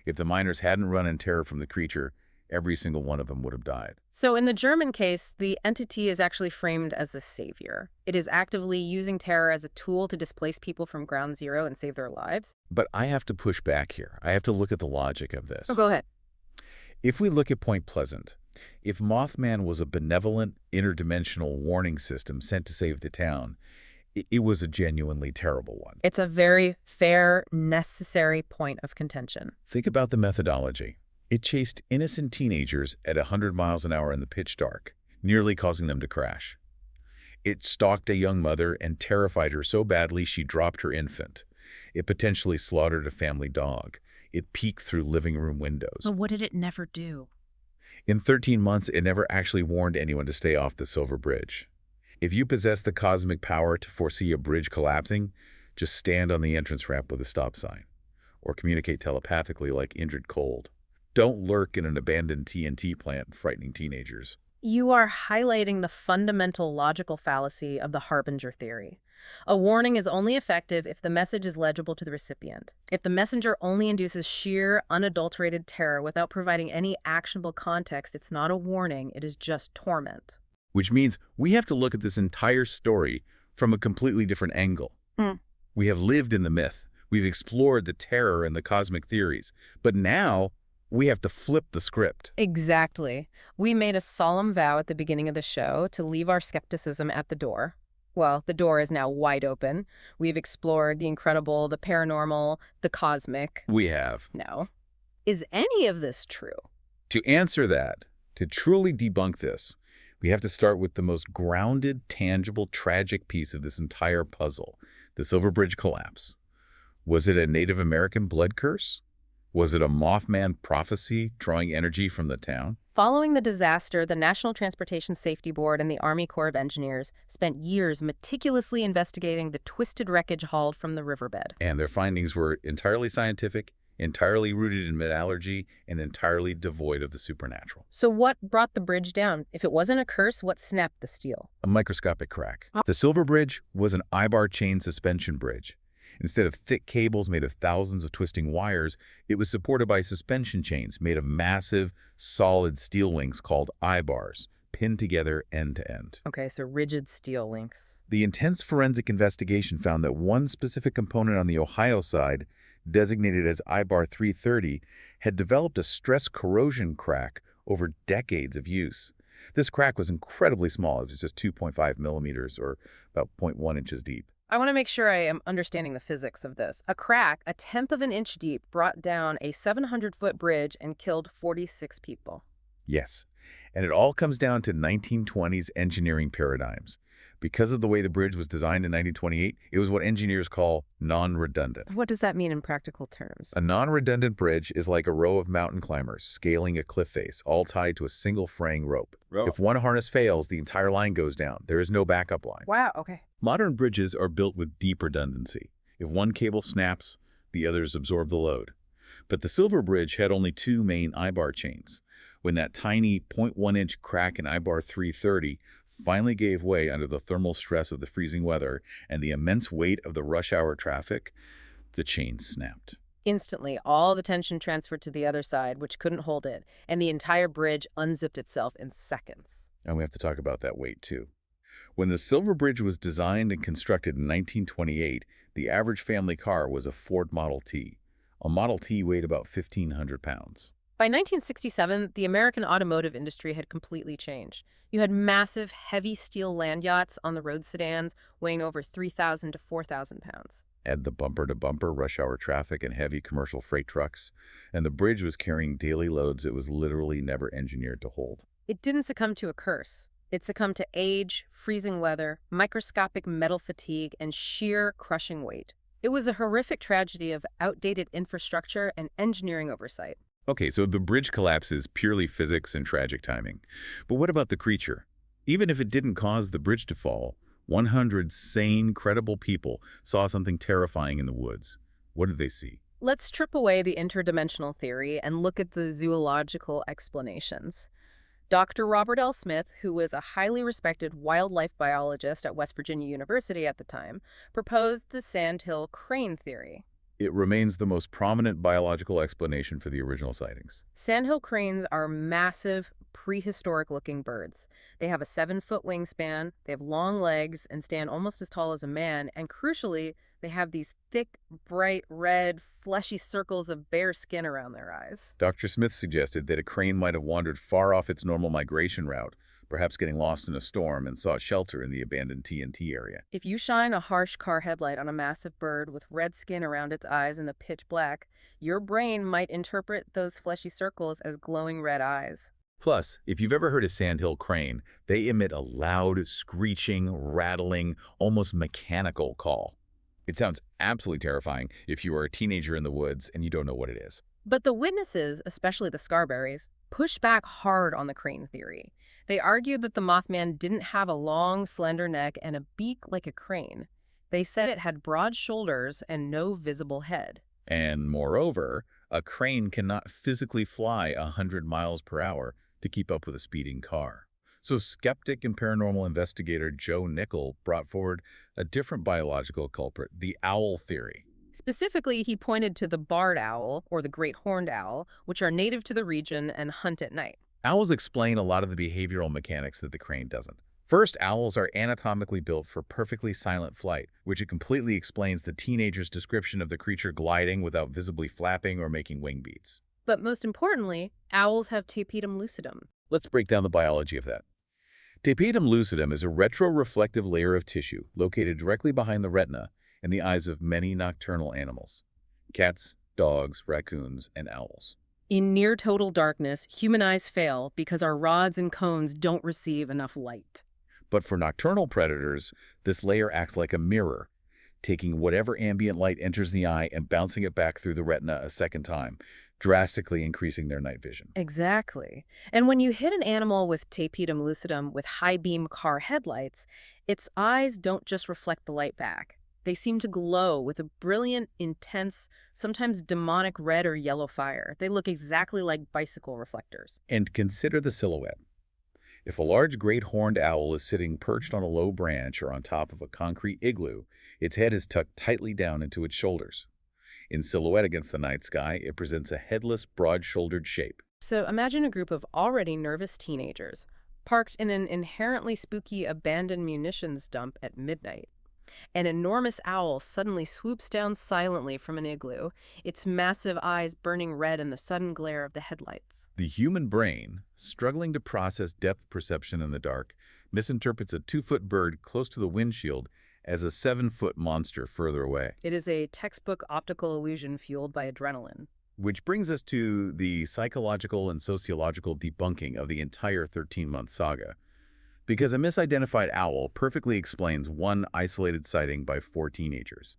If the miners hadn't run in terror from the creature, every single one of them would have died. So in the German case, the entity is actually framed as a savior. It is actively using terror as a tool to displace people from ground zero and save their lives. But I have to push back here. I have to look at the logic of this. Oh, go ahead. If we look at Point Pleasant, if Mothman was a benevolent, interdimensional warning system sent to save the town, it was a genuinely terrible one. It's a very fair, necessary point of contention. Think about the methodology. It chased innocent teenagers at 100 miles an hour in the pitch dark, nearly causing them to crash. It stalked a young mother and terrified her so badly she dropped her infant. It potentially slaughtered a family dog. It peeked through living room windows. But what did it never do? In 13 months, it never actually warned anyone to stay off the Silver Bridge. If you possess the cosmic power to foresee a bridge collapsing, just stand on the entrance ramp with a stop sign, or communicate telepathically like Indrid Cold. Don't lurk in an abandoned TNT plant frightening teenagers. You are highlighting the fundamental logical fallacy of the Harbinger theory. A warning is only effective if the message is legible to the recipient. If the messenger only induces sheer, unadulterated terror without providing any actionable context, it's not a warning, it is just torment. Which means we have to look at this entire story from a completely different angle. We have lived in the myth. We've explored the terror and the cosmic theories. But now we have to flip the script. Exactly. We made a solemn vow at the beginning of the show to leave our skepticism at the door. Well, the door is now wide open. We've explored the incredible, the paranormal, the cosmic. We have. No. Is any of this true? To answer that, to truly debunk this, we have to start with the most grounded, tangible, tragic piece of this entire puzzle, the Silver Bridge collapse. Was it a Native American blood curse? Was it a Mothman prophecy drawing energy from the town? Following the disaster, the National Transportation Safety Board and the Army Corps of Engineers spent years meticulously investigating the twisted wreckage hauled from the riverbed. And their findings were entirely scientific, entirely rooted in metallurgy, and entirely devoid of the supernatural. So what brought the bridge down? If it wasn't a curse, what snapped the steel? A microscopic crack. The Silver Bridge was an eye-bar chain suspension bridge. Instead of thick cables made of thousands of twisting wires, it was supported by suspension chains made of massive, solid steel links called eye-bars, pinned together end to end. Okay, so rigid steel links. The intense forensic investigation found that one specific component on the Ohio side, designated as eye-bar 330, had developed a stress corrosion crack over decades of use. This crack was incredibly small. It was just 2.5 millimeters, or about 0.1 inches deep. I want to make sure I am understanding the physics of this. A crack, a tenth of an inch deep, brought down a 700-foot bridge and killed 46 people. Yes. And it all comes down to 1920s engineering paradigms. Because of the way the bridge was designed in 1928, it was what engineers call non-redundant. What does that mean in practical terms? A non-redundant bridge is like a row of mountain climbers scaling a cliff face, all tied to a single fraying rope. If one harness fails, the entire line goes down. There is no backup line. Wow, okay. Modern bridges are built with deep redundancy. If one cable snaps, the others absorb the load. But the Silver Bridge had only two main eyebar chains. When that tiny 0.1-inch crack in eyebar 330 finally gave way under the thermal stress of the freezing weather and the immense weight of the rush hour traffic, the chain snapped. Instantly, all the tension transferred to the other side, which couldn't hold it, and the entire bridge unzipped itself in seconds. And we have to talk about that weight, too. When the Silver Bridge was designed and constructed in 1928, the average family car was a Ford Model T. A Model T weighed about 1,500 pounds. By 1967, the American automotive industry had completely changed. You had massive, heavy steel land yachts on the road sedans weighing over 3,000 to 4,000 pounds. Add the bumper-to-bumper rush hour traffic and heavy commercial freight trucks, and the bridge was carrying daily loads it was literally never engineered to hold. It didn't succumb to a curse. It succumbed to age, freezing weather, microscopic metal fatigue, and sheer crushing weight. It was a horrific tragedy of outdated infrastructure and engineering oversight. Okay, so the bridge collapse is purely physics and tragic timing. But what about the creature? Even if it didn't cause the bridge to fall, 100 sane, credible people saw something terrifying in the woods. What did they see? Let's strip away the interdimensional theory and look at the zoological explanations. Dr. Robert L. Smith, who was a highly respected wildlife biologist at West Virginia University at the time, proposed the sandhill crane theory. It remains the most prominent biological explanation for the original sightings. Sandhill cranes are massive, prehistoric-looking birds. They have a 7-foot wingspan, they have long legs, and stand almost as tall as a man, and crucially, they have these thick, bright, red, fleshy circles of bare skin around their eyes. Dr. Smith suggested that a crane might have wandered far off its normal migration route, perhaps getting lost in a storm, and sought shelter in the abandoned TNT area. If you shine a harsh car headlight on a massive bird with red skin around its eyes in the pitch black, your brain might interpret those fleshy circles as glowing red eyes. Plus, if you've ever heard a sandhill crane, they emit a loud, screeching, rattling, almost mechanical call. It sounds absolutely terrifying if you are a teenager in the woods and you don't know what it is. But the witnesses, especially the Scarberrys, pushed back hard on the crane theory. They argued that the Mothman didn't have a long, slender neck and a beak like a crane. They said it had broad shoulders and no visible head. And moreover, a crane cannot physically fly 100 miles per hour to keep up with a speeding car. So skeptic and paranormal investigator Joe Nickel brought forward a different biological culprit, the owl theory. Specifically, he pointed to the barred owl, or the great horned owl, which are native to the region and hunt at night. Owls explain a lot of the behavioral mechanics that the crane doesn't. First, owls are anatomically built for perfectly silent flight, which completely explains the teenager's description of the creature gliding without visibly flapping or making wing beats. But most importantly, owls have tapetum lucidum. Let's break down the biology of that. Tapetum lucidum is a retroreflective layer of tissue located directly behind the retina and the eyes of many nocturnal animals: cats, dogs, raccoons, and owls. In near total darkness, human eyes fail because our rods and cones don't receive enough light. But for nocturnal predators, this layer acts like a mirror, taking whatever ambient light enters the eye and bouncing it back through the retina a second time, drastically increasing their night vision. Exactly. And when you hit an animal with tapetum lucidum with high-beam car headlights, its eyes don't just reflect the light back. They seem to glow with a brilliant, intense, sometimes demonic red or yellow fire. They look exactly like bicycle reflectors. And consider the silhouette. If a large great horned owl is sitting perched on a low branch or on top of a concrete igloo, its head is tucked tightly down into its shoulders. In silhouette against the night sky, it presents a headless, broad-shouldered shape. So imagine a group of already nervous teenagers parked in an inherently spooky abandoned munitions dump at midnight. An enormous owl suddenly swoops down silently from an igloo, its massive eyes burning red in the sudden glare of the headlights. The human brain, struggling to process depth perception in the dark, misinterprets a 2-foot bird close to the windshield as a 7-foot monster further away. It is a textbook optical illusion fueled by adrenaline. Which brings us to the psychological and sociological debunking of the entire 13-month saga. Because a misidentified owl perfectly explains one isolated sighting by 4 teenagers.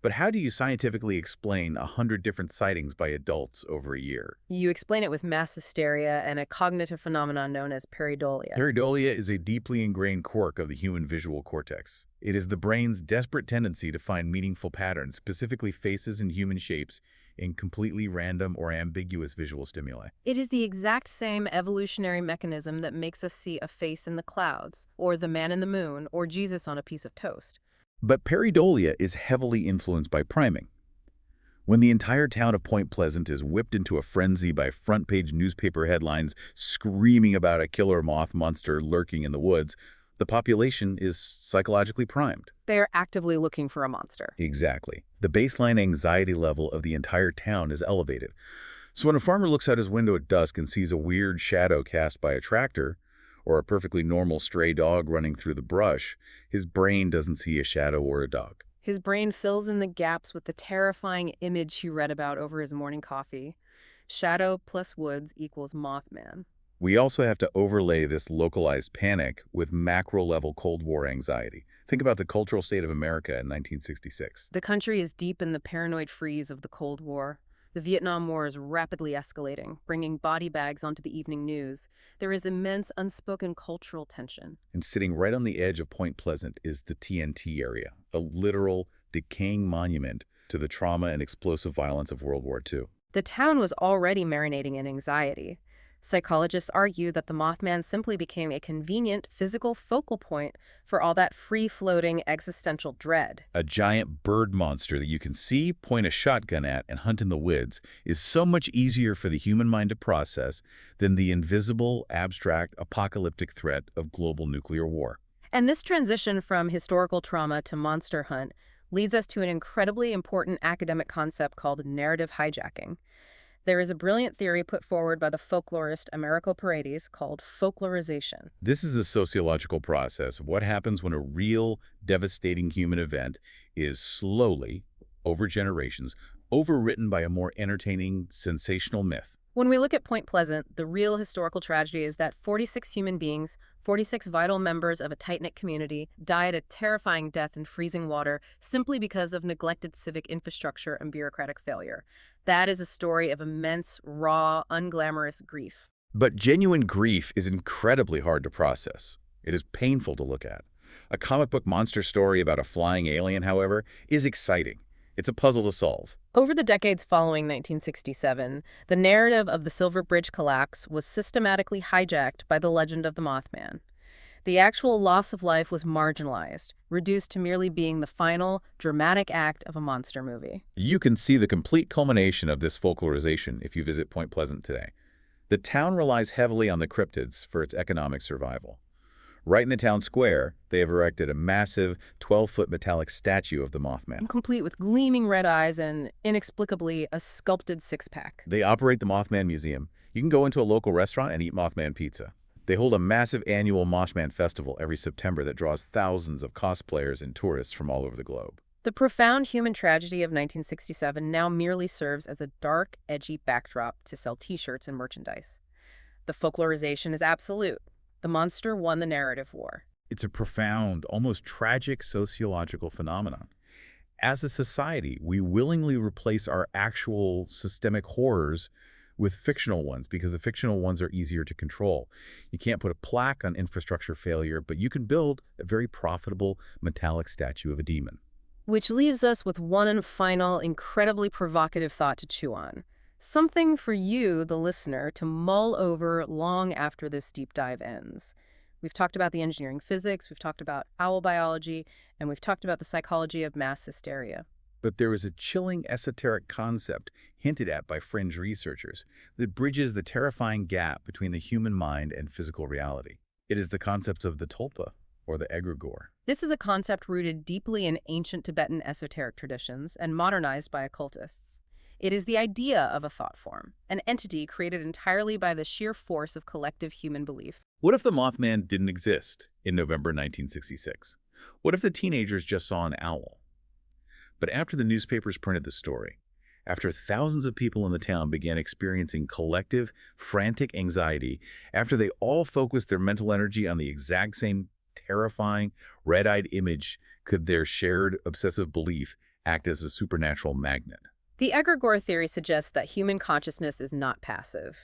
But how do you scientifically explain 100 different sightings by adults over a year? You explain it with mass hysteria and a cognitive phenomenon known as pareidolia. Pareidolia is a deeply ingrained quirk of the human visual cortex. It is the brain's desperate tendency to find meaningful patterns, specifically faces and human shapes, in completely random or ambiguous visual stimuli. It is the exact same evolutionary mechanism that makes us see a face in the clouds, or the man in the moon, or Jesus on a piece of toast. But pareidolia is heavily influenced by priming. When the entire town of Point Pleasant is whipped into a frenzy by front-page newspaper headlines screaming about a killer moth monster lurking in the woods, the population is psychologically primed. They are actively looking for a monster. Exactly. The baseline anxiety level of the entire town is elevated. So when a farmer looks out his window at dusk and sees a weird shadow cast by a tractor, or a perfectly normal stray dog running through the brush, his brain doesn't see a shadow or a dog. His brain fills in the gaps with the terrifying image he read about over his morning coffee. Shadow plus woods equals Mothman. We also have to overlay this localized panic with macro-level Cold War anxiety. Think about the cultural state of America in 1966. The country is deep in the paranoid freeze of the Cold War. The Vietnam War is rapidly escalating, bringing body bags onto the evening news. There is immense unspoken cultural tension. And sitting right on the edge of Point Pleasant is the TNT Area, a literal, decaying monument to the trauma and explosive violence of World War II. The town was already marinating in anxiety. Psychologists argue that the Mothman simply became a convenient physical focal point for all that free-floating existential dread. A giant bird monster that you can see, point a shotgun at, and hunt in the woods is so much easier for the human mind to process than the invisible, abstract, apocalyptic threat of global nuclear war. And this transition from historical trauma to monster hunt leads us to an incredibly important academic concept called narrative hijacking. There is a brilliant theory put forward by the folklorist Americo Paredes called folklorization. This is the sociological process of what happens when a real, devastating human event is slowly, over generations, overwritten by a more entertaining, sensational myth. When we look at Point Pleasant, the real historical tragedy is that 46 human beings, 46 vital members of a tight-knit community, died a terrifying death in freezing water simply because of neglected civic infrastructure and bureaucratic failure. That is a story of immense, raw, unglamorous grief. But genuine grief is incredibly hard to process. It is painful to look at. A comic book monster story about a flying alien, however, is exciting. It's a puzzle to solve. Over the decades following 1967, the narrative of the Silver Bridge collapse was systematically hijacked by the legend of the Mothman. The actual loss of life was marginalized, reduced to merely being the final, dramatic act of a monster movie. You can see the complete culmination of this folklorization if you visit Point Pleasant today. The town relies heavily on the cryptids for its economic survival. Right in the town square, they have erected a massive 12-foot metallic statue of the Mothman. Complete with gleaming red eyes and, inexplicably, a sculpted six-pack. They operate the Mothman Museum. You can go into a local restaurant and eat Mothman pizza. They hold a massive annual Mothman festival every September that draws thousands of cosplayers and tourists from all over the globe. The profound human tragedy of 1967 now merely serves as a dark, edgy backdrop to sell T-shirts and merchandise. The folklorization is absolute. The monster won the narrative war. It's a profound, almost tragic sociological phenomenon. As a society, we willingly replace our actual systemic horrors with fictional ones because the fictional ones are easier to control. You can't put a plaque on infrastructure failure, but you can build a very profitable metallic statue of a demon. Which leaves us with one final, incredibly provocative thought to chew on. Something for you, the listener, to mull over long after this deep dive ends. We've talked about the engineering physics, we've talked about owl biology, and we've talked about the psychology of mass hysteria. But there is a chilling esoteric concept hinted at by fringe researchers that bridges the terrifying gap between the human mind and physical reality. It is the concept of the tulpa, or the egregore. This is a concept rooted deeply in ancient Tibetan esoteric traditions and modernized by occultists. It is the idea of a thought form, an entity created entirely by the sheer force of collective human belief. What if the Mothman didn't exist in November 1966? What if the teenagers just saw an owl? But after the newspapers printed the story, after thousands of people in the town began experiencing collective, frantic anxiety, after they all focused their mental energy on the exact same terrifying, red-eyed image, could their shared obsessive belief act as a supernatural magnet. The egregore theory suggests that human consciousness is not passive.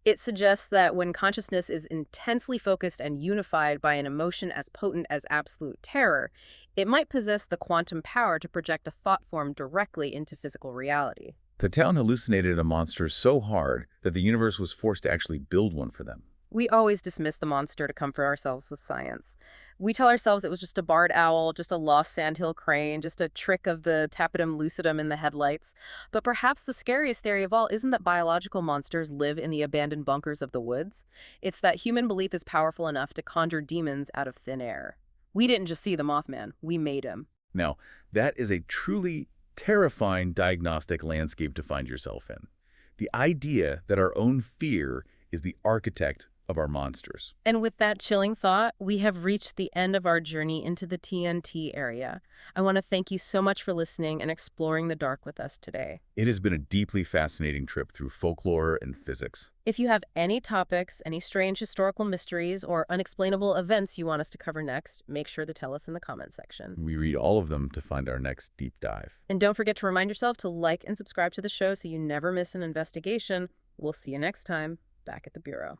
It suggests that when consciousness is intensely focused and unified by an emotion as potent as absolute terror, it might possess the quantum power to project a thought form directly into physical reality. The town hallucinated a monster so hard that the universe was forced to actually build one for them. We always dismiss the monster to comfort ourselves with science. We tell ourselves it was just a barred owl, just a lost sandhill crane, just a trick of the tapetum lucidum in the headlights. But perhaps the scariest theory of all isn't that biological monsters live in the abandoned bunkers of the woods. It's that human belief is powerful enough to conjure demons out of thin air. We didn't just see the Mothman, we made him. Now, that is a truly terrifying diagnostic landscape to find yourself in. The idea that our own fear is the architect of our monsters. And with that chilling thought, we have reached the end of our journey into the TNT area. I want to thank you so much for listening and exploring the dark with us today. It has been a deeply fascinating trip through folklore and physics. If you have any topics, any strange historical mysteries, or unexplainable events you want us to cover next, make sure to tell us in the comment section. We read all of them to find our next deep dive. And don't forget to remind yourself to like and subscribe to the show so you never miss an investigation. We'll see you next time, back at the Bureau.